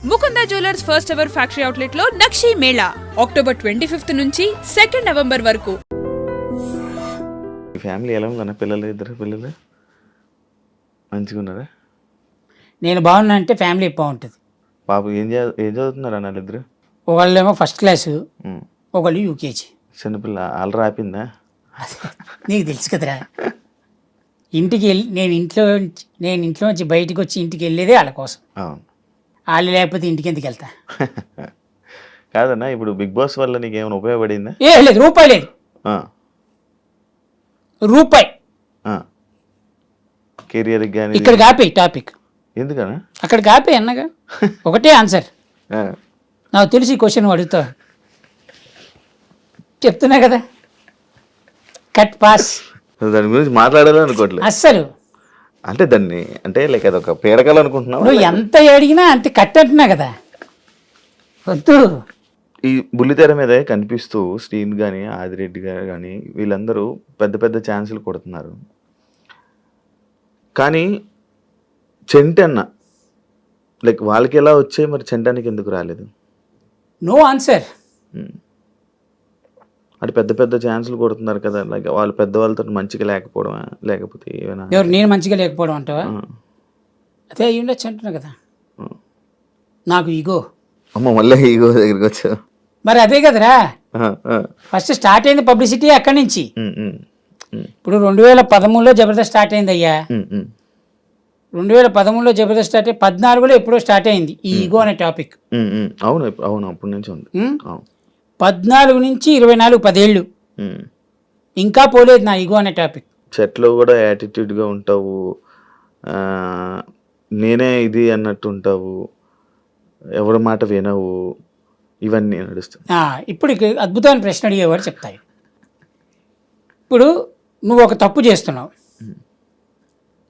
Mukunda jewellers first ever factory outlet లో నక్షి Mela October 25 నుంచి 2 November వరకు. ఫ్యామిలీ ఎలా ఉందన్న? ఇద్దరు పిల్లలు మంచిగా ఉన్నారా? నేను బాగున్నా అంటే ఫ్యామిలీ బాగుంటుంది. బాబు ఏం చదువుతున్నారు అన్న ఇద్దరు? ఒకళ్ళేమో ఫస్ట్ క్లాసు, ఒకళ్ళు యూకేజీ. చిన్నపిల్ల అలరా ఆపిందా? నీకు తెలుసు కదరా, ఇంటికి వెళ్ళి నేను ఇంట్లో నుంచి బయటకు వచ్చి ఇంటికి వెళ్ళేదే వాళ్ళ కోసం. వాళ్ళు లేకపోతే ఇంటికి ఎందుకు వెళ్తా? కాదన్నా, ఇప్పుడు బిగ్ బాస్ వల్ల నీకు ఏమైనా ఉపయోగపడిందా? లేదు, రూపాయి లేదు. రూపాయి కెరియర్ కానీ ఇక్కడ కాపే టాపిక్. ఎందుకన్నా అక్కడ కాపే అన్నగా ఒకటే ఆన్సర్. నాకు తెలిసి ఈ క్వశ్చన్ అడుగుతా, చెప్తున్నా కదా, కట్ పాస్. దాని గురించి మాట్లాడాలని అనుకోవట్లేదు అస్సలు. అంటే దాన్ని అంటే లైక్ అదొక పేడకలు అనుకుంటున్నావు. నువ్వు ఎంత అడిగినా అంతే కట్ అంటున్నా కదా, వద్దు. ఈ బుల్లితెర మీద కనిపిస్తూ శ్రీన్ కానీ ఆదిరెడ్డి గారు కానీ వీళ్ళందరూ పెద్ద పెద్ద ఛాన్సులు కొడుతున్నారు. కానీ చెంటన్న లైక్ వాళ్ళకి ఎలా వచ్చాయి, మరి చెంటానికి ఎందుకు రాలేదు? No answer. అంటే పెద్ద పెద్ద ఛాన్సులు కొడుతున్నారు కదా, లైక్ వాళ్ళు పెద్దవాళ్ళతో మంచిగా లేకపోవడం, లేకపోతే ఏమైనా? ఎవరు నేను మంచిగా లేకపోవడం అంటావా? అదే అయ్యి ఉండొచ్చు అంటున్నా కదా. నాకు ఈగో. అమ్మ, మళ్ళీ ఈగో దగ్గరికి వచ్చా. మరి అదే కదరా, ఫస్ట్ స్టార్ట్ అయింది పబ్లిసిటీ అక్కడి నుంచి. ఇప్పుడు 2013లో జబర్దస్త్ స్టార్ట్ అయింది అయ్యా. 2013లో జబర్దస్త్ స్టార్ట్ అయ్యి 14లో ఎప్పుడో స్టార్ట్ అయింది ఈ ఈగో అనే టాపిక్. అవును అవును, అప్పటి నుంచి ఉంది. 14 నుంచి 24 10 ఏళ్ళు ఇంకా పోలేదు నా ఈగో అనే టాపిక్. చెట్లో కూడా యాటిట్యూడ్గా ఉంటావు, నేనే ఇది అన్నట్టు ఉంటావు, ఎవరి మాట వినవు, ఇవన్నీ నడుస్తాయి. ఇప్పుడు అద్భుతమైన ప్రశ్న అడిగేవాడు చెప్తాయి. ఇప్పుడు నువ్వు ఒక తప్పు చేస్తున్నావు,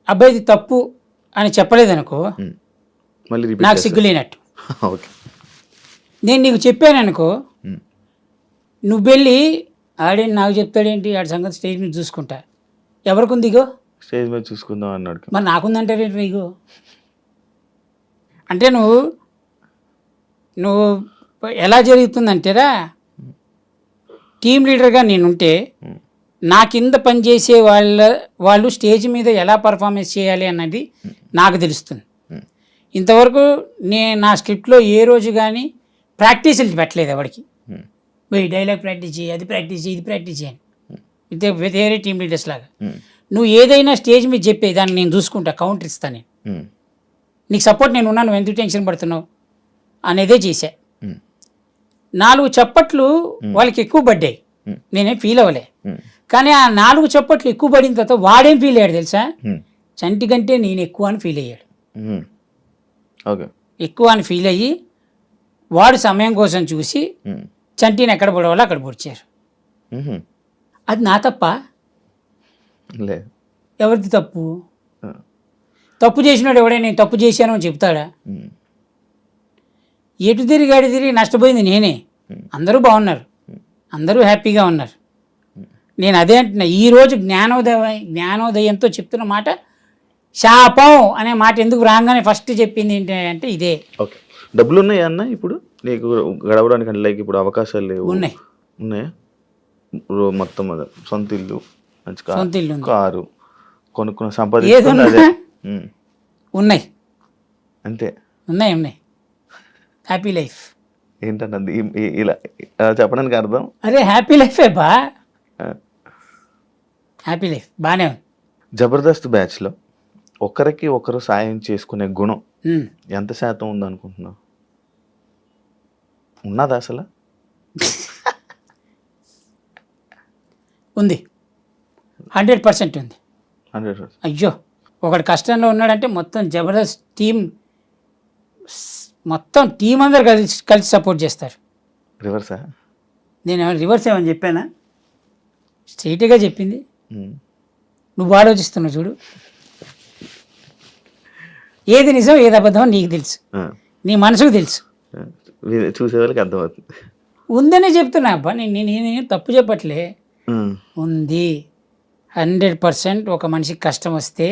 అబ్బాయి ఇది తప్పు అని చెప్పలేదనుకో, మళ్ళీ నాకు సిగ్గులేనట్టు. ఓకే, నేను నీకు చెప్పాను అనుకో, నువ్వు వెళ్ళి ఆడేంటి నాకు చెప్తాడేంటి, ఆడి సంగతి స్టేజ్ మీద చూసుకుంటా. ఎవరికి ఉంది ఇగో? స్టేజ్ మీద చూసుకుందాం అన్నాడు. మరి నాకుందంటారేంటి నీకు? అంటే నువ్వు ఎలా జరుగుతుందంటేరా, టీం లీడర్గా నేనుంటే నా కింద పనిచేసే వాళ్ళు స్టేజ్ మీద ఎలా పర్ఫార్మెన్స్ చేయాలి అన్నది నాకు తెలుస్తుంది. ఇంతవరకు నా స్క్రిప్ట్లో ఏ రోజు కానీ ప్రాక్టీసులు పెట్టలేదు ఎవరికి. పోయి డైలాగ్ ప్రాక్టీస్ చేయి, అది ప్రాక్టీస్ చేయి, ఇది ప్రాక్టీస్ చేయని, ఇదే వేరే టీం లీడర్స్ లాగా. నువ్వు ఏదైనా స్టేజ్ మీద చెప్పే దాన్ని నేను చూసుకుంటా, కౌంటర్ ఇస్తాను నేను, నీకు సపోర్ట్ నేను ఉన్నాను, ఎందుకు టెన్షన్ పడుతున్నావు అనేదే చేశా. 4 చప్పట్లు వాళ్ళకి ఎక్కువ పడ్డాయి, నేనేం ఫీల్ అవ్వలే. కానీ ఆ 4 చప్పట్లు ఎక్కువ పడిన తర్వాత వాడేం ఫీల్ అయ్యాడు తెలుసా? చంటి కంటే నేను ఎక్కువ అని ఫీల్ అయ్యాడు. ఎక్కువ అని ఫీల్ అయ్యి వాడు సమయం కోసం చూసి చంటిని ఎక్కడ పొడవాలో అక్కడ పొడిచారు. అది నా తప్ప? ఎవరిది తప్పు? తప్పు చేసినాడు ఎవడే నేను తప్పు చేశాను అని చెప్తాడా? ఎటు తిరిగి నష్టపోయింది నేనే. అందరూ బాగున్నారు, అందరూ హ్యాపీగా ఉన్నారు. నేను అదే అంటున్నా, ఈరోజు జ్ఞానోదయంతో చెప్తున్న మాట శాపం అనే మాట ఎందుకు రాగానే ఫస్ట్ చెప్పింది ఏంటంటే ఇదే. ఓకే, డబ్బులు ఉన్నాయా అన్న ఇప్పుడు నీకు గడవడానికి? అంటే లైక్ ఇప్పుడు అవకాశాలు లేవు? ఉన్నాయా? మొత్తం సొంత ఇల్లు, మంచి కారు కొనుక్కున్న సంపాదించుకున్నదే ఉన్నాయి, అంతే? ఉన్నాయి, హ్యాపీ లైఫ్. ఏంటన్నది ఇలా చెప్పడానికి అర్థం? అరే హ్యాపీ లైఫే బా, హ్యాపీ లైఫ్ బాగానే ఉంది. జబర్దస్త్ బ్యాచ్లో ఒకరికి ఒకరు సాయం చేసుకునే గుణం ఎంత శాతం ఉందనుకుంటున్నావు? ఉన్నదా అసలు? ఉంది, 100% ఉంది. 100%. అయ్యో, ఒకడు కష్టంలో ఉన్నాడంటే మొత్తం జబర్దస్త్ మొత్తం టీం అందరు కలిసి సపోర్ట్ చేస్తారు. రివర్సా? నేను రివర్స్ ఏమని చెప్పానా? స్ట్రైట్గా చెప్పింది. నువ్వు ఆలోచిస్తున్నావు చూడు, ఏది నిజం ఏది అబద్ధం నీకు తెలుసు, నీ మనసుకు తెలుసు, చూసే వాళ్ళకి అర్థమవుతుంది. ఉందనే చెప్తున్నా అబ్బా, నేను తప్పు చెప్పట్లే. ఉంది 100%. ఒక మనిషికి కష్టం వస్తే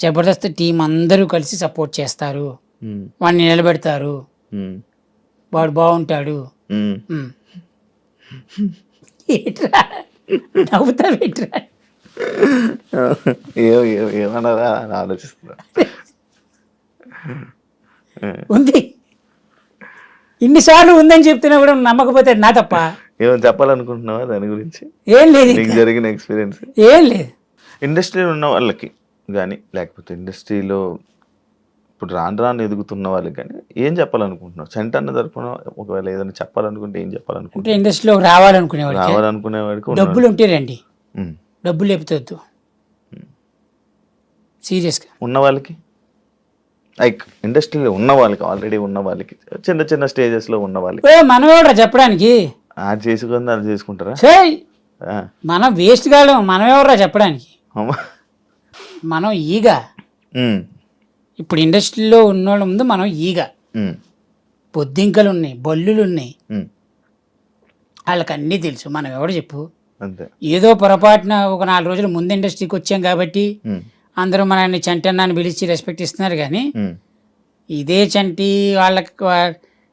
జబర్దస్త్ టీం అందరూ కలిసి సపోర్ట్ చేస్తారు. ఉమ్, వాడిని నిలబెడతారు, ఉమ్, వాడు బాగుంటాడు. ఉమ్. ఉమ్. ఏట్రా నవ్వుతా పెట్టరా? ఏమన్నారా అని ఆలోచిస్తున్నా. ఉంది, ఇన్నిసార్లు ఉందని చెప్తున్నా కూడా నమ్మకపోతే నా తప్ప. ఏమైనా చెప్పాలనుకుంటున్నావా దాని గురించి, ఏం లేదు, నీకు జరిగిన ఎక్స్పీరియన్స్? ఏం లేదు. ఇండస్ట్రీలో ఉన్న వాళ్ళకి కానీ, లేకపోతే ఇండస్ట్రీలో ఇప్పుడు రాను రాను ఎదుగుతున్న వాళ్ళకి కానీ ఏం చెప్పాలనుకుంటున్నావు? సెంట్ అన్న తరపున ఒకవేళ ఏదైనా చెప్పాలనుకుంటే ఏం అంటే చెప్పాలనుకుంటున్నావు? ఇండస్ట్రీలో రావాలనుకునేవాడికి రావాలనుకునే వాడికి డబ్బులు ఉంటే రండి, డబ్బులు లేపుతొద్దు. సీరియస్గా ఉన్న వాళ్ళకి, లైక్ ఇండస్ట్రీలో ఉన్న వాళ్ళకి, ఆల్రెడీ ఉన్న వాళ్ళకి, చిన్న చిన్న స్టేజెస్లో ఉన్న వాళ్ళకి మనమేవడరా చెప్పడానికి? అది చేసుకుంది అది చేసుకుంటారా? సేయ్, ఆ, మనం వేస్ట్ కాలేము, మనమేవడరా చెప్పడానికి? అమ్మా. మనం ఈగ. ఉమ్, ఇప్పుడు ఇండస్ట్రీలో ఉన్నోళ్ళ ముందు మనం ఈగ. ఉమ్, బొద్దింకలు ఉన్నాయి, బల్లులు ఉన్నాయి, ఉమ్, వాళ్ళకి అన్నీ తెలుసు. మనం ఎవడు చెప్పు? అంతే. ఏదో పొరపాటున ఒక 4 రోజులు ముందు ఇండస్ట్రీకి వచ్చాం కాబట్టి ఉమ్, అందరూ మనల్ని చంటి అన్నాన్ని పిలిచి రెస్పెక్ట్ ఇస్తున్నారు. కానీ ఉమ్, ఇదే చంటి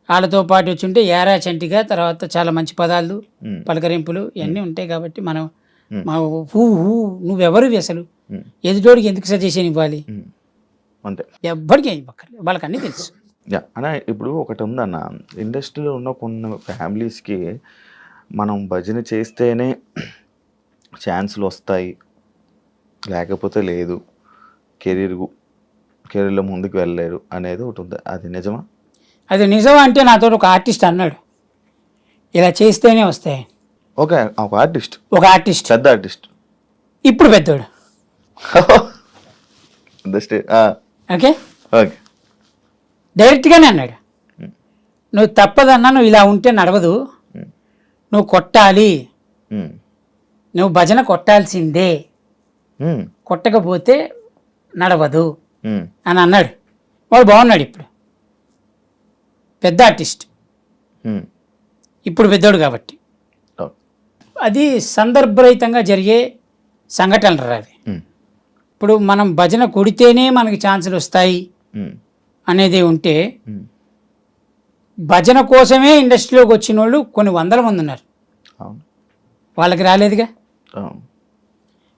వాళ్ళతో పాటు వచ్చుంటే ఏరా చంటిగా తర్వాత చాలా మంచి పదాలు, ఉమ్, పలకరింపులు ఇవన్నీ ఉంటాయి. కాబట్టి మనం ఉమ్. మా నువ్వెవరు అసలు ఉమ్, ఎదుటోడికి ఎందుకు సజెషన్ ఇవ్వాలి? ఉమ్, అంతే. ఎవ్వరికి ఏం పక్కర్లేదు, వాళ్ళకి అన్నీ తెలుసు. యా అన్న, ఇప్పుడు ఒకటి ఉందన్న, ఇండస్ట్రీలో ఉన్న కొన్ని ఫ్యామిలీస్కి మనం భజన చేస్తేనే ఛాన్సులు వస్తాయి, లేకపోతే లేదు, కెరీర్లో ముందుకు వెళ్ళలేరు అనేది ఒకటి ఉంది. అది నిజమా? అది నిజం. అంటే నాతో ఒక ఆర్టిస్ట్ అన్నాడు, ఇలా చేస్తేనే వస్తాయి. ఓకే, ఒక ఆర్టిస్ట్, ఒక ఆర్టిస్ట్, పెద్ద ఆర్టిస్ట్, ఇప్పుడు పెద్దోడు. ఓకే, ఓకే, డైరెక్ట్గానే అన్నాడు, నువ్వు తప్పదన్నా, నువ్వు ఇలా ఉంటే నడవదు, నువ్వు కొట్టాలి, నువ్వు భజన కొట్టాల్సిందే, కొట్టకపోతే నడవదు అని అన్నాడు. వాడు బాగున్నాడు, ఇప్పుడు పెద్ద ఆర్టిస్ట్, ఇప్పుడు పెద్దోడు కాబట్టి. అది సందర్భరహితంగా జరిగే సంఘటనలు అది. ఇప్పుడు మనం భజన కొడితేనే మనకి ఛాన్సులు వస్తాయి అనేది ఉంటే, భజన కోసమే ఇండస్ట్రీలోకి వచ్చిన వాళ్ళు కొన్ని వందల మంది ఉన్నారు, వాళ్ళకి రాలేదుగా.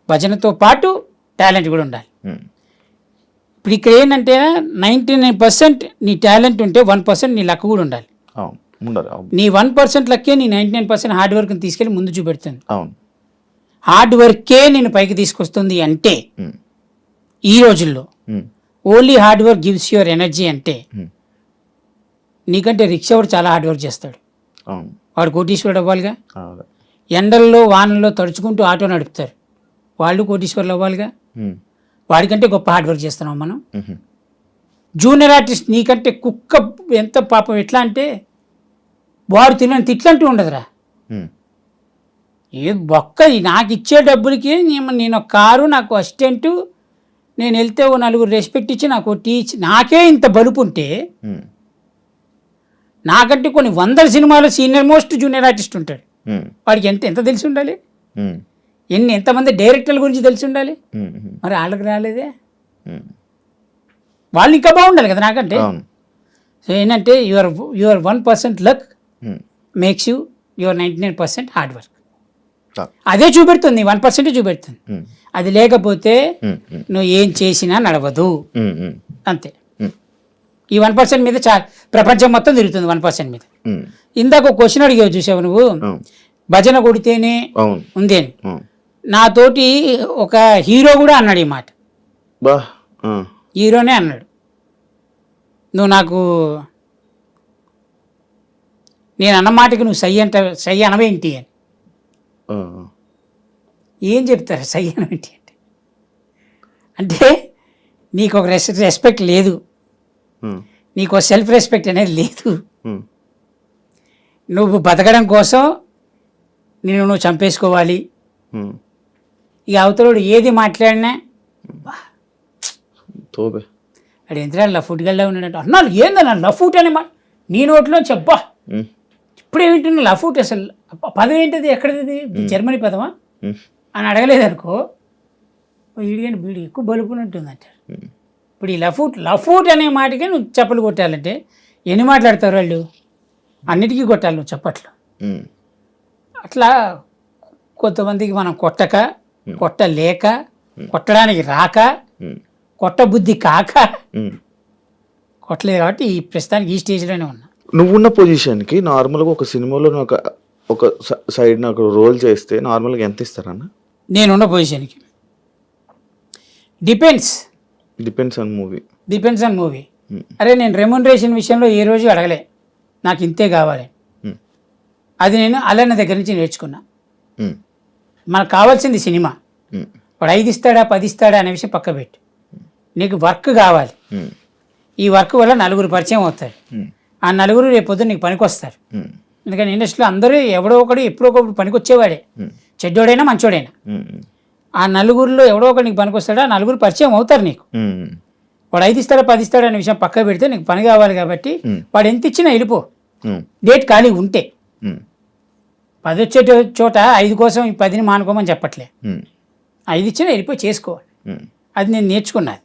భజనతో పాటు టాలెంట్ కూడా ఉండాలి. ఇప్పుడు ఇక్కడ ఏంటంటే 99% నీ టాలెంట్ ఉంటే 1% నీ లక్ కూడా ఉండాలి. నీ 1% లక్కే నీ 99% హార్డ్ వర్క్ని తీసుకెళ్ళి ముందు చూపెడుతుంది. హార్డ్ వర్కే నేను పైకి తీసుకొస్తుంది అంటే ఈ రోజుల్లో only hard work gives your energy అంటే, నీకంటే రిక్షా వాడు చాలా హార్డ్ వర్క్ చేస్తాడు, వాడు కోటీశ్వరుడు అవ్వాలిగా. ఎండల్లో వానల్లో తడుచుకుంటూ ఆటో నడుపుతారు, వాళ్ళు కోటీశ్వరులు అవ్వాలిగా. వాడికంటే గొప్ప హార్డ్ వర్క్ చేస్తున్నాం మనం. జూనియర్ ఆర్టిస్ట్ నీకంటే కుక్క ఎంత పాపం, ఎట్లా అంటే వాడు తినని తిట్లంటూ ఉండదురా. ఏ బొక్క, నాకు ఇచ్చే డబ్బులకి నేను ఒక కారు, నాకు అసిస్టెంటు, నేను వెళ్తే ఓ 4 రెస్పెక్ట్ ఇచ్చి నాకు టీ ఇచ్చి, నాకే ఇంత బలుపు ఉంటే, నాకంటే కొన్ని 100 సినిమాలు సీనియర్ మోస్ట్ జూనియర్ ఆర్టిస్ట్ ఉంటాడు, వాడికి ఎంత తెలిసి ఉండాలి, ఎంతమంది డైరెక్టర్ల గురించి తెలిసి ఉండాలి. మరి వాళ్ళకి రాలేదే, వాళ్ళు ఇంకా బాగుండాలి కదా నాకంటే. సో ఏంటంటే your 1% luck makes your 99% hard work. అదే చూపెడుతుంది, 1% చూపెడుతుంది. అది లేకపోతే నువ్వు ఏం చేసినా నడవదు, అంతే. ఈ 1% మీద ప్రపంచం మొత్తం తిరుగుతుంది 1% మీద. ఇందాక ఒక క్వశ్చన్ అడిగావు చూసావు నువ్వు, భజన కొడితేనే ఉంది అని. నాతోటి ఒక హీరో కూడా అన్నాడు ఈ మాట, హీరోనే అన్నాడు, నువ్వు నాకు నేను అన్న మాటకి నువ్వు సై అనవేంటి అని. ఏం చెప్తారు సై అనవేంటి అంటే? అంటే నీకు ఒక రెస్పెక్ట్ లేదు, నీకు సెల్ఫ్ రెస్పెక్ట్ అనేది లేదు. నువ్వు బతకడం కోసం నువ్వు చంపేసుకోవాలి. ఇక అవతలోడు ఏది మాట్లాడినా అడు ఎంత లఫ్ట్ గల్లా ఉన్నాడంటే, అన్నాడు ఏందన్నా లఫ్ట్ అనే మాట నీ నోట్లో చెప్పా, ఇప్పుడేమిటి లఫ్ట్ అసలు పదం ఏంటిది, ఎక్కడది, జర్మనీ పదమా అని అడగలేదనుకో, వీడికంటే వీడు ఎక్కువ బలుపుని ఉంటుంది అంటారు. ఇప్పుడు ఈ లఫూట్ అనే మాటకి నువ్వు చప్పలు కొట్టాలంటే ఎన్ని మాట్లాడతారు వాళ్ళు? అన్నిటికీ కొట్టాలి నువ్వు చప్పట్లు. అట్లా కొంతమందికి మనం కొట్టలేక కొట్టడానికి రాక కొట్ట బుద్ధి కాక కొట్టలేదు కాబట్టి ఈ ప్రస్తుతానికి ఈ స్టేజ్లోనే ఉన్నా. నువ్వున్న పొజిషన్కి నార్మల్గా ఒక సినిమాలో ఒక సైడ్ నాకు రోల్ చేస్తే నార్మల్గా ఎంత ఇస్తారన్న? నేనున్న పొజిషన్కి డిపెండ్స్ ఆన్ మూవీ. అరే నేను రెమ్యునరేషన్ విషయంలో ఏ రోజు అడగలే నాకు ఇంతే కావాలి. అది నేను అలన్న దగ్గర నుంచి నేర్చుకున్నా. మనకు కావాల్సింది సినిమా. వాడు 5 ఇస్తాడా 10 ఇస్తాడా అనే విషయం పక్క పెట్టు. నీకు వర్క్ కావాలి. ఈ వర్క్ వల్ల 4 పరిచయం అవుతారు. ఆ 4 రేపు పొద్దున్న నీకు పనికొస్తారు. ఎందుకంటే ఇండస్ట్రీలో అందరూ ఎవడో ఒకడు ఎప్పుడో ఒకప్పుడు పనికొచ్చేవాడే, చెడ్డోడైనా మంచోడైనా. ఆ 4లో ఎవడో ఒకటి నీకు పనికొస్తాడు. ఆ 4 పరిచయం అవుతారు నీకు. వాడు 5 ఇస్తాడా 10 ఇస్తాడా అనే విషయం పక్క పెడితే నీకు పని కావాలి కాబట్టి వాడు ఎంత ఇచ్చినా వెళ్ళిపో. డేట్ ఖాళీ ఉంటే 10 వచ్చే చోట 5 కోసం ఈ 10ని మానుకోమని చెప్పట్లే. 5 ఇచ్చినా వెళ్ళిపోయి చేసుకోవాలి. అది నేను నేర్చుకున్నది.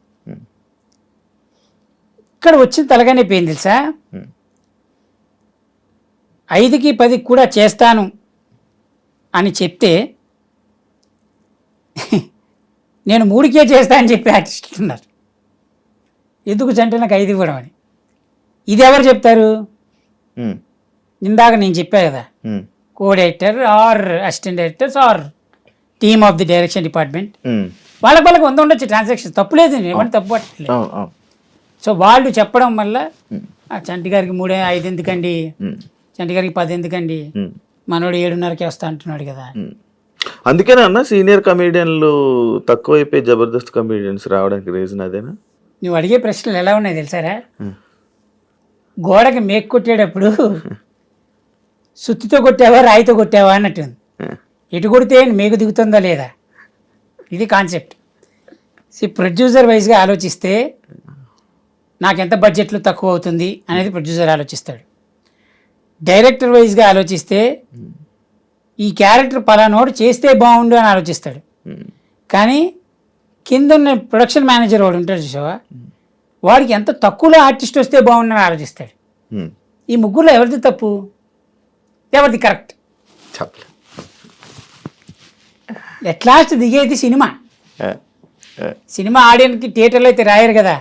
ఇక్కడ వచ్చిన తలగానే పోయింది తెలుసా. 5కి 10కి కూడా చేస్తాను అని చెప్తే నేను 3కే చేస్తా అని చెప్పి ఆర్టిస్టులు ఉన్నారు. ఎందుకు అంటే నాకు 5 ఇవ్వడం అని. ఇది ఎవరు చెప్తారు? ఇందాక నేను చెప్పా కదా, co director or assistant directors or team of the direction department. వాళ్ళకి 100 ఉండొచ్చు ట్రాన్సాక్షన్, తప్పులేదు, ఏమన్నా తప్పు పట్టలేదు. సో వాళ్ళు చెప్పడం వల్ల చంటి గారికి 3 5 ఎందుకండి, చంటి గారికి 10 ఎందుకండి, మనోడు 7:30కే వస్తా అంటున్నాడు కదా. అందుకేనా అన్న సీనియర్ కమేడియన్లు తక్కువైపోయి జబర్దస్త్ కమేడియన్స్ రావడానికి రీజన్ అదేనా? నువ్వు అడిగే ప్రశ్నలు ఎలా ఉన్నాయి తెలుసారా? గోడకి మేకు కొట్టేటప్పుడు సుత్తితో కొట్టావా రాయితో కొట్టావా అన్నట్టుంది. ఎటు కొడితే మేకు దిగుతుందా లేదా, ఇది కాన్సెప్ట్. ప్రొడ్యూసర్ వైజ్గా ఆలోచిస్తే నాకు ఎంత బడ్జెట్లో తక్కువ అవుతుంది అనేది ప్రొడ్యూసర్ ఆలోచిస్తాడు. డైరెక్టర్ వైజ్గా ఆలోచిస్తే ఈ క్యారెక్టర్ పలానోడు చేస్తే బాగుండు అని ఆలోచిస్తాడు. కానీ కింద ఉన్న ప్రొడక్షన్ మేనేజర్ వాడు ఉంటాడు చూసావా, వాడికి ఎంత తక్కువలో ఆర్టిస్ట్ వస్తే బాగుండు అని ఆలోచిస్తాడు. ఈ ముగ్గురులో ఎవరిది తప్పు, ఎవరిది కరెక్ట్? ఎట్ లాస్ట్ దిగేది సినిమా. సినిమా ఆడియన్స్కి థియేటర్లో అయితే రాయరు కదా,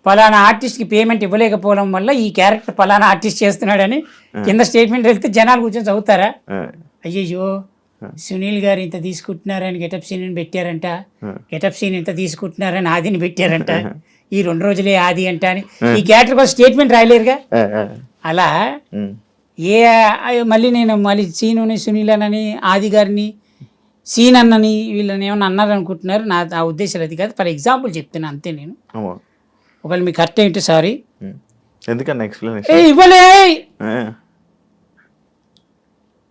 పలానా ఆర్టిస్ట్కి పేమెంట్ ఇవ్వలేకపోవడం వల్ల ఈ క్యారెక్టర్ పలానా ఆర్టిస్ట్ చేస్తున్నాడని కింద స్టేట్మెంట్ వెళ్తే జనాలు కూర్చొని చదువుతారా? అయ్యయ్యో సునీల్ గారు ఇంత తీసుకుంటున్నారని గెటప్ సీన్ పెట్టారంట, గెటప్ సీన్ ఇంత తీసుకుంటున్నారని ఆదిని పెట్టారంట, ఈ 2 రోజులే ఆది అంట అని ఈ క్యారెక్టర్ కోసం స్టేట్మెంట్ రాయలేరుగా. అలా మళ్ళీ నేను సీనుని సునీల్ అని ఆది గారిని సీన్ అన్నని వీళ్ళని ఏమన్నా అన్నారు అనుకుంటున్నారు. ఆ ఉద్దేశాలు అది కాదు, ఫర్ ఎగ్జాంపుల్ చెప్తున్నా అంతే. నేను ఒకవేళ మీకు కరెక్ట్ ఏంటి సారీ, ఇవ్వలే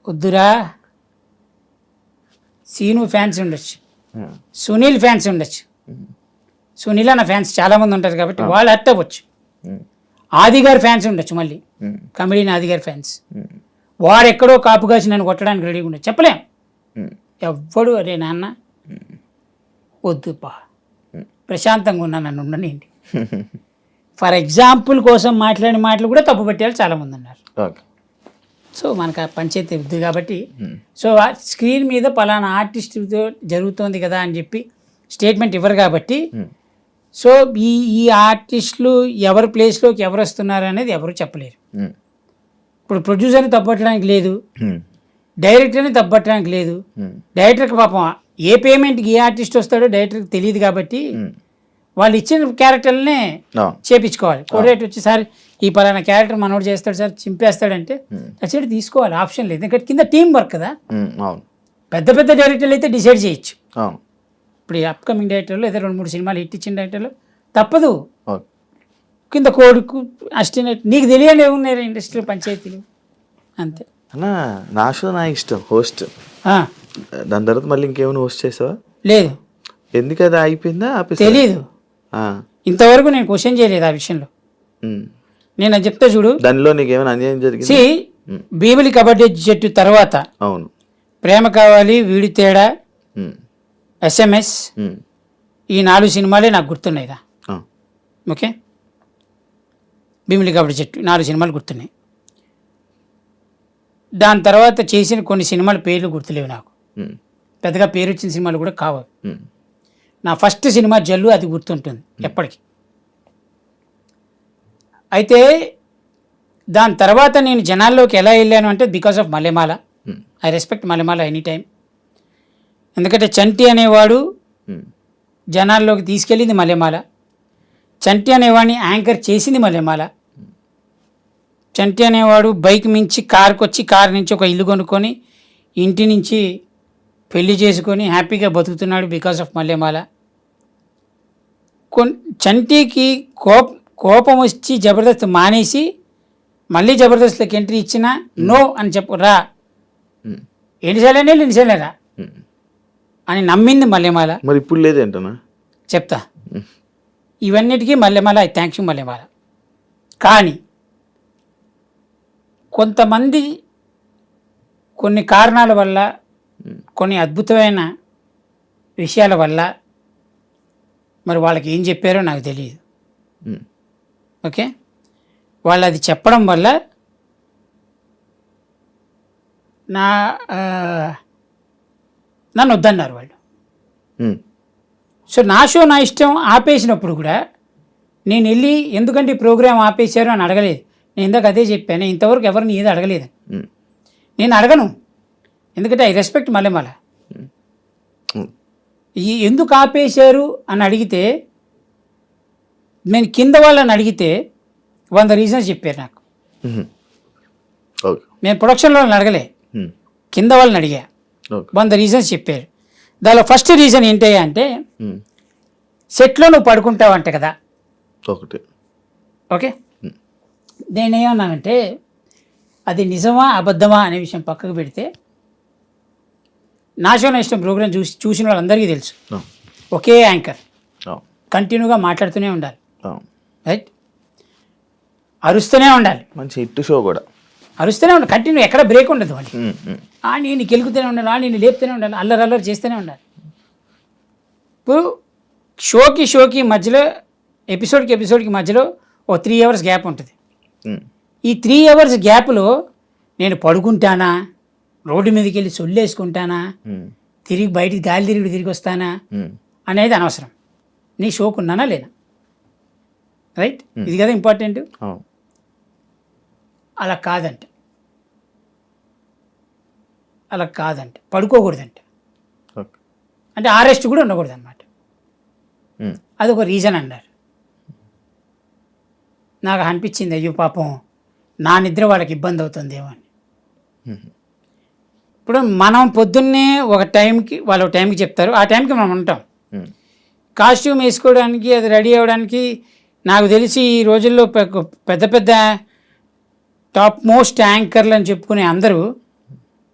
వద్దురా. సీను ఫ్యాన్స్ ఉండొచ్చు, సునీల్ ఫ్యాన్స్ ఉండొచ్చు, సునీల్ అన్న ఫ్యాన్స్ చాలామంది ఉంటారు కాబట్టి వాళ్ళు హర్ట్ అవ్వచ్చు. ఆది గారి ఫ్యాన్స్ ఉండొచ్చు, మళ్ళీ కమెడియన్ ఆది గారి ఫ్యాన్స్, వాడు ఎక్కడో కాపు కాసి నన్ను కొట్టడానికి రెడీగా ఉండొచ్చు. చెప్పలేం. ఎవ్వడు అరే నాన్న వద్దుపా ప్రశాంతంగా ఉన్నా నన్ను ఉండనండి. ఫర్ ఎగ్జాంపుల్ కోసం మాట్లాడిన మాటలు కూడా తప్పు పెట్టేవాళ్ళు చాలామంది ఉన్నారు. సో మనకు ఆ పంచాయతీ వద్దు కాబట్టి, సో స్క్రీన్ మీద పలానా ఆర్టిస్ట్తో జరుగుతోంది కదా అని చెప్పి స్టేట్మెంట్ ఇవ్వరు కాబట్టి, సో ఈ ఆర్టిస్టులు ఎవరి ప్లేస్లోకి ఎవరు వస్తున్నారు అనేది ఎవరు చెప్పలేరు. ఇప్పుడు ప్రొడ్యూసర్ని తప్పట్టడానికి లేదు, డైరెక్టర్ని తప్పట్టడానికి లేదు. డైరెక్టర్కి పాపం ఏ పేమెంట్కి ఏ ఆర్టిస్ట్ వస్తాడో డైరెక్టర్కి తెలియదు కాబట్టి వాళ్ళు ఇచ్చిన క్యారెక్టర్లనే చేపించుకోవాలి. కోడేట్ వచ్చి సార్ ఈ పలానా క్యారెక్టర్ మనోడు చేస్తాడు సార్ చింపేస్తాడంటే అసలు తీసుకోవాలి, ఆప్షన్ లేదు. ఎందుకంటే కింద టీం వర్క్ కదా. పెద్ద పెద్ద డైరెక్టర్లు అయితే డిసైడ్ చేయొచ్చు. ఇప్పుడు ఈ అప్కమింగ్ డైరెక్టర్లు ఏదో 2-3 సినిమాలు హిట్ ఇచ్చిన డైరెక్టర్లు తప్పదు, కింద కోడుకు అసిస్టెంట్ నీకు తెలియని ఏమున్నాయి ఇండస్ట్రీలో పంచాయతీలు అంతే. అన్నా నా షో నా ఇష్టం హోస్ట్, దాని తర్వాత మళ్ళీ ఇంకేమైనా హోస్ట్ చేసావా? లేదు. ఎందుకు అది అయిపోయిందా? తెలీదు, ఇంతవరకు నేను క్వశ్చన్ చేయలేదు ఆ విషయంలో. నేను అది చెప్తా చూడు, దానిలో నీకు ఏమైనా అన్యాయం జరిగింది? బీబిలి కబడ్డీ జట్టు తర్వాత అవును ప్రేమ కావాలి, వీడి తేడా, SMS, ఈ 4 సినిమాలే నాకు గుర్తున్నాయిరా. ఓకే, భీమిలి కబడ్డీ జట్టు 4 సినిమాలు గుర్తున్నాయి. దాని తర్వాత చేసిన కొన్ని సినిమాల పేర్లు గుర్తులేవు నాకు, పెద్దగా పేరు వచ్చిన సినిమాలు కూడా కావు. నా ఫస్ట్ సినిమా జల్లు, అది గుర్తుంటుంది ఎప్పటికీ. అయితే దాని తర్వాత నేను జనాల్లోకి ఎలా వెళ్ళాను అంటే because of Mallemala. I respect Mallemala any time. ఎందుకంటే చంటి అనేవాడు జనాల్లోకి తీసుకెళ్ళింది మల్లెమాల. చంటి అనేవాడిని యాంకర్ చేసింది మల్లెమాల. చంటి అనేవాడు బైక్ మించి కారుకి వచ్చి కారు నుంచి ఒక ఇల్లు కొనుక్కొని ఇంటి నుంచి పెళ్లి చేసుకొని హ్యాపీగా బతుకుతున్నాడు బికాస్ ఆఫ్ మల్లెమాల. చంటికి కోపం వచ్చి జబర్దస్త్ మానేసి మళ్ళీ జబర్దస్త్లోకి ఎంట్రీ ఇచ్చినా నో అని చెప్పు, రా ఎన్నిసార్లు రా అని నమ్మింది మల్లెమాల. మరి ఇప్పుడు లేదేంటనా చెప్తా. ఇవన్నిటికీ Mallemala, I thanks you Mallemala. కానీ కొంతమంది కొన్ని కారణాల వల్ల, కొన్ని అద్భుతమైన విషయాల వల్ల, మరి వాళ్ళకి ఏం చెప్పారో నాకు తెలియదు. ఓకే, వాళ్ళు అది చెప్పడం వల్ల నన్ను వద్దన్నారు వాళ్ళు. సో నా షో నా ఇష్టం ఆపేసినప్పుడు కూడా నేను వెళ్ళి ఎందుకంటే ఈ ప్రోగ్రామ్ ఆపేశారు అని అడగలేదు. నేను ఇందాక అదే చెప్పాను, ఇంతవరకు ఎవరిని ఏది అడగలేదు. నేను అడగను, ఎందుకంటే ఐ రెస్పెక్ట్ మల్లెమాల. ఎందుకు ఆపేశారు అని అడిగితే, నేను కింద వాళ్ళని అడిగితే 100 రీజన్స్ చెప్పారు నాకు. నేను ప్రొడక్షన్లో అడగలే, కింద వాళ్ళని అడిగా, 100 రీజన్స్ చెప్పారు. దానిలో ఫస్ట్ రీజన్ ఏంటి అంటే సెట్లో నువ్వు పడుకుంటావంట కదా. ఓకే, నేనేమన్నానంటే అది నిజమా అబద్ధమా అనే విషయం పక్కకు పెడితే, నా షో నా ఇష్టం ప్రోగ్రాం చూసిన వాళ్ళందరికీ తెలుసు, ఒకే యాంకర్ కంటిన్యూగా మాట్లాడుతూనే ఉండాలి, రైట్, అరుస్తూనే ఉండాలి, మంచి హిట్ షో కూడా అరుస్తూనే ఉండాలి, కంటిన్యూ, ఎక్కడ బ్రేక్ ఉండదు. వాళ్ళు నేను గెలుకుతూనే ఉండాలి, నేను లేపుతూనే ఉండాలి, అల్లరి చేస్తూనే ఉండాలి. ఇప్పుడు షోకి మధ్యలో ఎపిసోడ్కి మధ్యలో ఓ 3 అవర్స్ గ్యాప్ ఉంటుంది. ఈ 3 అవర్స్ గ్యాప్లో నేను పడుకుంటానా, రోడ్డు మీదకి వెళ్ళి సొల్లేసుకుంటానా, తిరిగి బయటికి గాలి తిరిగి వస్తానా అనేది అనవసరం. నీ షోకు ఉన్నానా లేనా, రైట్, ఇది కదా ఇంపార్టెంట్. అలా కాదంట పడుకోకూడదంట, అంటే ఆరెస్ట్ కూడా ఉండకూడదు అనమాట. అదొక రీజన్ అన్నారు. నాకు అనిపించింది, అయ్యో పాపం నా నిద్ర వాళ్ళకి ఇబ్బంది అవుతుందేమో అని. ఇప్పుడు మనం పొద్దున్నే ఒక టైంకి, వాళ్ళు ఒక టైంకి చెప్తారు, ఆ టైంకి మనం ఉంటాం. కాస్ట్యూమ్ వేసుకోవడానికి, అది రెడీ అవ్వడానికి నాకు తెలిసి ఈ రోజుల్లో పెద్ద టాప్ మోస్ట్ యాంకర్లు అని చెప్పుకునే అందరూ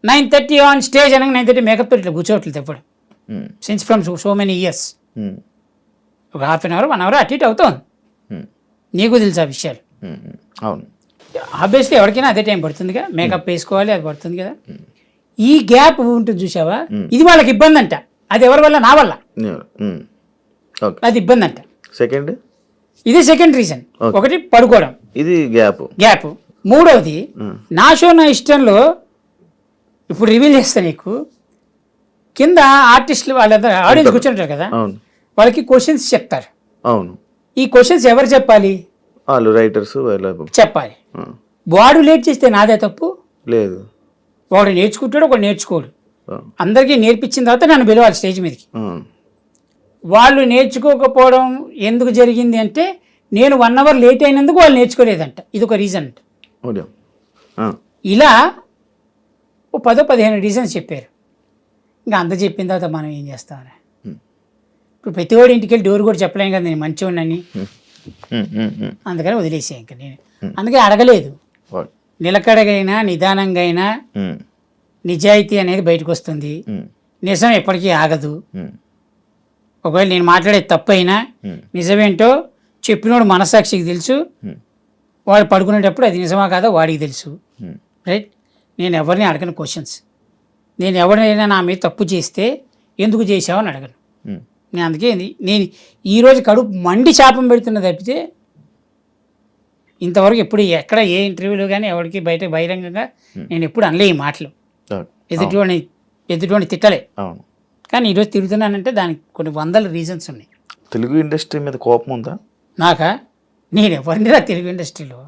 9:30 ఆన్ స్టేజ్ అనగా 9:30 మేకప్ ఇట్లా కూర్చోవట్లేదు ఎప్పుడు, since from so many years. ఒక ½ అన్ అవర్ 1 అవర్ అటు ఇటు అవుతుంది. నీకు తెలుసు ఆ విషయాలు. అవును, ఆబ్వియస్లీ ఎవరికైనా అదే టైం పడుతుందిగా, మేకప్ వేసుకోవాలి, అది పడుతుంది కదా. ఈ గ్యాప్ ఉంటుంది చూసావా, ఇది వాళ్ళకి ఇబ్బంది అంట. అది ఎవరి వల్ల, నా వల్ల, అది ఇబ్బంది అంట. ఇది సెకండ్ రీజన్. ఒకటి పడుకోవడం, ఇది గ్యాప్. మూడవది నా షో నా ఇష్టంలో, ఇప్పుడు రివీల్ చేస్తా నీకు, కింద ఆర్టిస్టులు వాళ్ళందరూ ఆడియన్స్ కూర్చుంటారు కదా, వాళ్ళకి క్వశ్చన్స్ చెప్తారు. అవును, ఈ క్వశ్చన్స్ ఎవరు చెప్పాలి, వాళ్ళు రైటర్స్ చెప్పాలి. వాడు లేట్ చేస్తే నాదే తప్పు లేదు, వాడు నేర్చుకుంటాడు, ఒకడు నేర్చుకోడు. అందరికీ నేర్పించిన తర్వాత నన్ను పిలవాలి స్టేజ్ మీదకి. వాళ్ళు నేర్చుకోకపోవడం ఎందుకు జరిగింది అంటే, నేను 1 అవర్ లేట్ అయినందుకు వాళ్ళు నేర్చుకోలేదంట. ఇది ఒక రీజన్ అంట. ఇలా 10-15 రీజన్స్ చెప్పారు. ఇంకా అంత చెప్పిన తర్వాత మనం ఏం చేస్తామని, ఇప్పుడు ప్రతివాడి ఇంటికి వెళ్ళి డోర్ కూడా చెప్పలేం కదా నేను మంచివాడిని, అందుకని వదిలేసే. ఇంకా నేను అందుకే అడగలేదు. నిలకడగైనా నిదానంగా అయినా నిజాయితీ అనేది బయటకు వస్తుంది. నిజం ఎప్పటికీ ఆగదు. ఒకవేళ నేను మాట్లాడే తప్పు అయినా నిజమేంటో చెప్పినోడు మనసాక్షికి తెలుసు, వాడు పడుకునేటప్పుడు అది నిజమా కాదా వాడికి తెలుసు, రైట్. నేను ఎవరిని అడగను క్వశ్చన్స్. నేను ఎవరినైనా నా మీద తప్పు చేస్తే ఎందుకు చేసావు అని అడగను. నేను అందుకే నేను ఈరోజు కడుపు మండి శాపం పెడుతున్నా తప్పితే ఇంతవరకు ఎప్పుడు ఎక్కడ ఏ ఇంటర్వ్యూలో కానీ ఎవరికి బహిరంగంగా నేను ఎప్పుడు అనలే ఈ మాటలు, ఎదుటివాడిని తిట్టలే. అవును. కానీ ఈరోజు తిరుగుతున్నానంటే దానికి కొన్ని వందల రీజన్స్ ఉన్నాయి. తెలుగు ఇండస్ట్రీ మీద కోపం ఉందా? నాకా? నేను ఎవరినిరా తెలుగు ఇండస్ట్రీలో?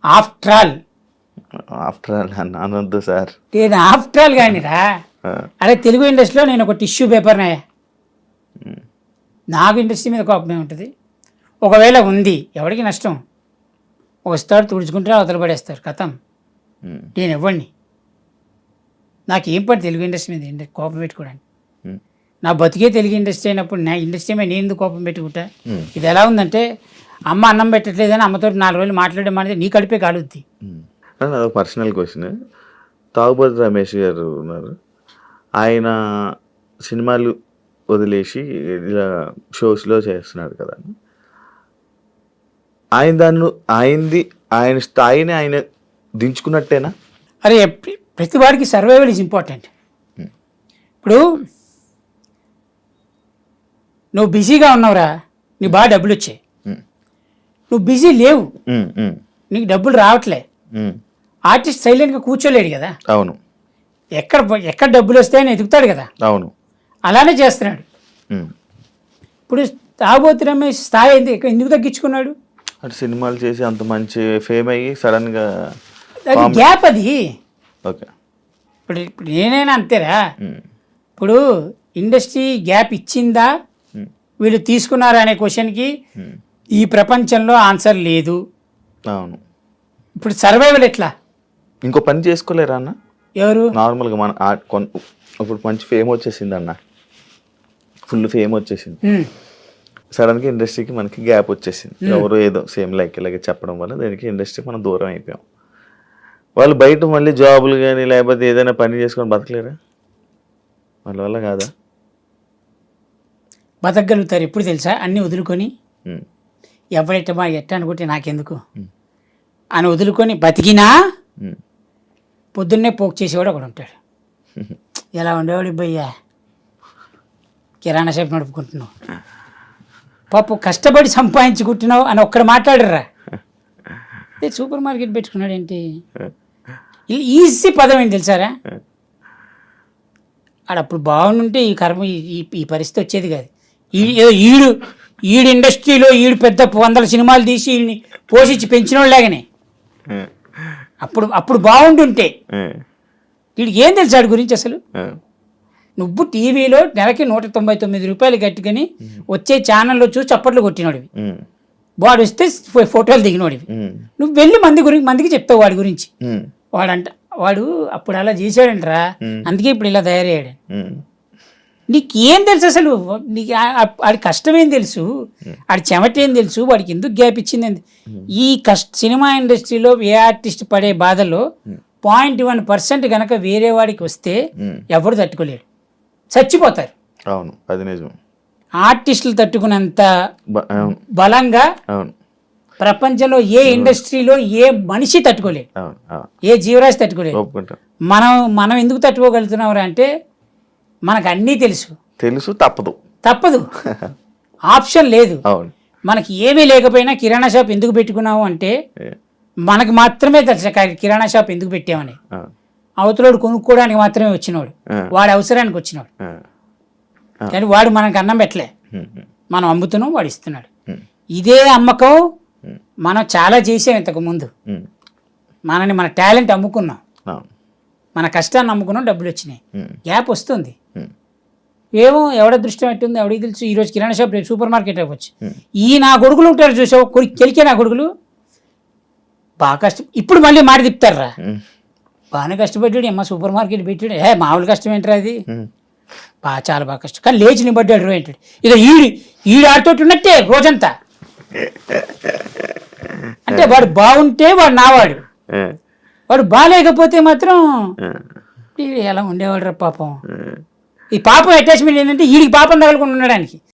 ఆఫ్టర్ ఆల్ అనొద్దు సార్. నేను ఆఫ్టర్ ఆల్ కానీరా. అరే తెలుగు ఇండస్ట్రీలో నేను ఒక టిష్యూ పేపర్నాయా. నాకు ఇండస్ట్రీ మీద కోపమే ఉంటుంది. ఒకవేళ ఉంది ఎవరికి నష్టం, వస్తాడు తుడుచుకుంటే అవతల పడేస్తారు, కథం. నేను ఎవరిని, నాకేం పని తెలుగు ఇండస్ట్రీ మీద కోపం పెట్టుకోవడానికి? నా బతికే తెలుగు ఇండస్ట్రీ అయినప్పుడు నా ఇండస్ట్రీ మీద నేను ఎందుకు కోపం పెట్టుకుంటా? ఇది ఎలా ఉందంటే అమ్మ అన్నం పెట్టట్లేదని అమ్మతో 4 రోజులు మాట్లాడడం అనేది నీ కడిపే కాలుద్ది. అదొక పర్సనల్ క్వశ్చన్. తాగుబోతు రమేష్ గారు ఉన్నారు, ఆయన సినిమాలు వదిలేసి ఇలా షోస్లో చేస్తున్నాడు కదా, ఆయన స్థాయిని ఆయన దించుకున్నట్టేనా? అరే ప్రతి వాడికి సర్వైవల్ ఈజ్ ఇంపార్టెంట్. ఇప్పుడు నువ్వు బిజీగా ఉన్నావురా, నీకు బాగా డబ్బులు వచ్చాయి, నువ్వు బిజీ లేవు, నీకు డబ్బులు రావట్లే, ఆర్టిస్ట్ సైలెంట్గా కూర్చోలేడు కదా. అవును. ఎక్కడ డబ్బులు వస్తాయని ఎదుగుతాడు కదా. అవును. అలానే చేస్తున్నాడు. ఇప్పుడు తాగుబోతు రమేష్ స్థాయి ఎందుకు తగ్గించుకున్నాడు? అంటే సినిమాలు చేసి అంత మంచి ఫేమ్ అయ్యి సడన్గా అది గ్యాప్. అది ఓకే. ఇప్పుడు నేనైనా అంతేరా. ఇప్పుడు ఇండస్ట్రీ గ్యాప్ ఇచ్చిందా వీళ్ళు తీసుకున్నారా అనే క్వశ్చన్కి ఈ ప్రపంచంలో ఆన్సర్ లేదు. అవును. ఇప్పుడు సర్వైవల్ ఎట్లా? ఇంకో పని చేసుకోలేరా అన్న? ఎవరు? నార్మల్గా మన ఇప్పుడు మంచి ఫేమ్ వచ్చేసింది అన్న, ఫుల్ ఫేమ్ వచ్చేసింది, సడన్గా ఇండస్ట్రీకి మనకి గ్యాప్ వచ్చేసింది. ఎవరో ఏదో సేమ్ ఇలాగే చెప్పడం వల్ల దానికి ఇండస్ట్రీ మనం దూరం అయిపోయాం. వాళ్ళు బయట మళ్ళీ జాబులు కానీ లేకపోతే ఏదైనా పని చేసుకొని బతకలేరా? వాళ్ళ వల్ల కాదా? బతకగలుగుతారు ఎప్పుడు తెలుసా? అన్నీ వదులుకొని ఎవరైతే మా ఎట్ట అనుకుంటే నాకెందుకు అని వదులుకొని బతికినా పొద్దున్నే పోక్ చేసేవాడు ఒకడు ఉంటాడు. ఎలా ఉండేవాడు భయ్యా, కిరాణా షాప్ నడుపుకుంటున్నావు, పాపం కష్టపడి సంపాదించుకుంటున్నావు అని ఒక్కడ మాట్లాడరా. సూపర్ మార్కెట్ పెట్టుకున్నాడు ఏంటి? ఈజీ పదం ఏంటి తెలుసారా? ఆడప్పుడు బాగుండుంటే ఈ కర్మ ఈ పరిస్థితి వచ్చేది కాదు. ఈడు ఇండస్ట్రీలో పెద్ద 100 సినిమాలు తీసి వీడిని పోషించి పెంచినోళ్ళలాగానే అప్పుడు బాగుంటుంటే వీడికి ఏం తెలుసు వాడి గురించి అసలు? నువ్వు టీవీలో నెలకి 199 రూపాయలు కట్టుకుని వచ్చే ఛానల్లో చూసి చప్పట్లు కొట్టినోడివి, వాడు వస్తే ఫోటోలు దిగినోడివి, నువ్వు వెళ్ళి మందికి చెప్తావు వాడి గురించి. వాడు అప్పుడు అలా చేశాడంటరా, అందుకే ఇప్పుడు ఇలా తయారయ్యాడు. నీకేం తెలుసు అసలు? నీకు వాడి కష్టం ఏం తెలుసు, వాడి చెమట ఏం తెలుసు, వాడికి ఎందుకు గ్యాప్ ఇచ్చింది? ఈ సినిమా ఇండస్ట్రీలో ఏ ఆర్టిస్ట్ పడే బాధలో 0.1% కనుక వేరే వాడికి వస్తే ఎవరు తట్టుకోలేడు, చచ్చిపోతారు. అవును, అది నిజం. ఆర్టిస్టులు తట్టుకున్నంత బలంగా ప్రపంచంలో ఏ ఇండస్ట్రీలో ఏ మనిషి తట్టుకోలేడు, ఏ జీవరాశి తట్టుకోలేదు. మనం ఎందుకు తట్టుకోగలుగుతున్నాం అంటే మనకు అన్నీ తెలుసు, తప్పదు, ఆప్షన్ లేదు. మనకి ఏమీ లేకపోయినా కిరాణా షాప్ ఎందుకు పెట్టుకున్నావు అంటే మనకు మాత్రమే తెలుసు కిరాణా షాప్ ఎందుకు పెట్టామని. అవతలోడు కొనుక్కోవడానికి మాత్రమే వచ్చినోడు, వాడి అవసరానికి వచ్చినోడు, కానీ వాడు మనకు అన్నం పెట్టలే, మనం అమ్ముతున్నాం, వాడు ఇస్తున్నాడు. ఇదే అమ్మకం మనం చాలా చేసాం ఇంతకు ముందు. మన టాలెంట్ అమ్ముకున్నాం, మన కష్టాన్ని అమ్ముకున్నాం, డబ్బులు వచ్చినాయి, గ్యాప్ వస్తుంది. ఏమో ఎవడ దృష్టి పెట్టింది ఎవడికి తెలుసు. ఈరోజు కిరాణా షాప్ రేపు సూపర్ మార్కెట్ అవ్వచ్చు. నా కొడుకులు ఉంటారు చూసావు, కెలికే నా కొడుకులు బాగా ఇప్పుడు మళ్ళీ మాట తిప్పుతారా, బాగానే కష్టపడ్డాడు అమ్మ సూపర్ మార్కెట్ పెట్టాడు, మామూలు కష్టం ఏంటరా అది, చాలా బాగా కష్టం, కానీ లేచి నిలబడ్డాడు ఏంటాడు. ఇక ఈడు ఆడుతోటి ఉన్నట్టే రోజంతా. అంటే వాడు బాగుంటే వాడు నావాడు, వాడు బాగాలేకపోతే మాత్రం ఎలా ఉండేవాడు రా పాపం. ఈ పాపం అటాచ్మెంట్ ఏంటంటే వీడికి పాపం తగలకుండా ఉండడానికి.